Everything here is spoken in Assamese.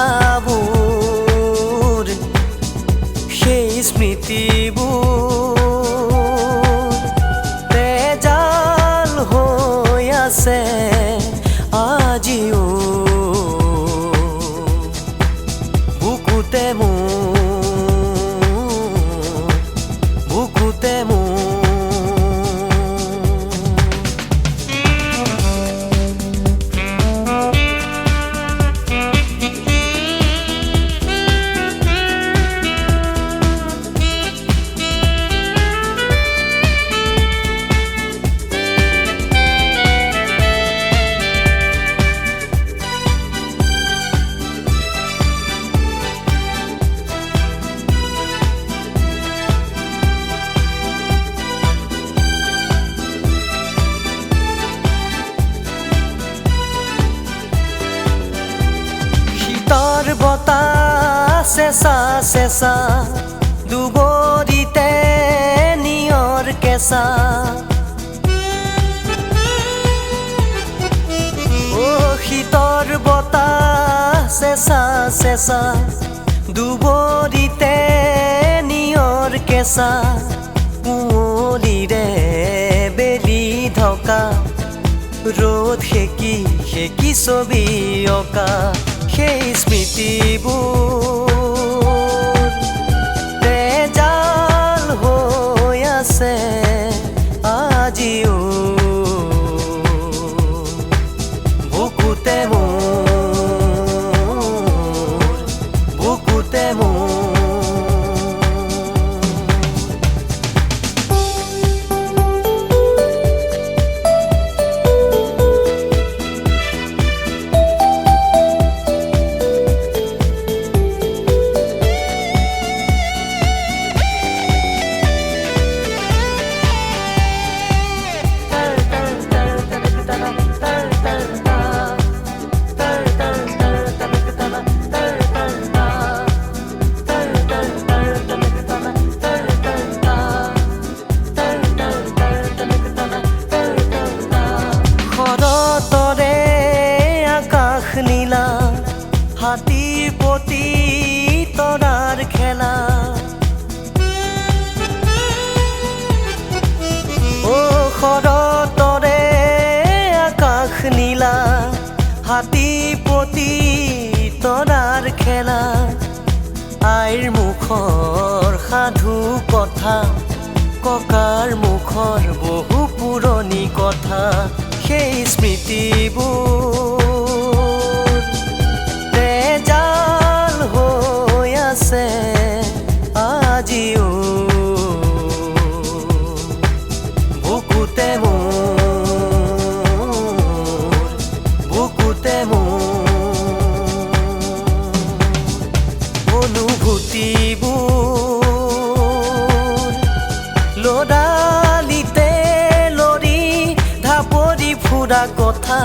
কথাবোৰ সেই স্মৃতিবোৰ তেজাল হৈ আছে আজিও বুকুতে বতাহ চেঁচা চেঁচা দুবৰিতে নিয়ৰ কেঁচা শীতৰ বতাহ চেঁচা চেঁচা দুবৰিতে নিয়ৰ কেঁচা কুঁৱলীৰে বেলি ঢকা ৰ'দ সেকি সেকি ছবি অঁকা সেই স্মৃতিবোৰ তেজাল হৈ আছে আজিও বুকুতে হাতীৰ প্ৰতি তৰাৰ খেলা শৰতৰে আকাশ নীলা হাতীৰ প্ৰতি তৰাৰ খেলা আইৰ মুখৰ সাধু কথা ককাৰ মুখৰ বহু পুৰণি কথা সেই স্মৃতিবোৰ তেজাল হৈ আছে আজিও বুকুতে অনুভূতিবোৰ লৰালিতে লৰি ঢাপৰি ফুৰা কথা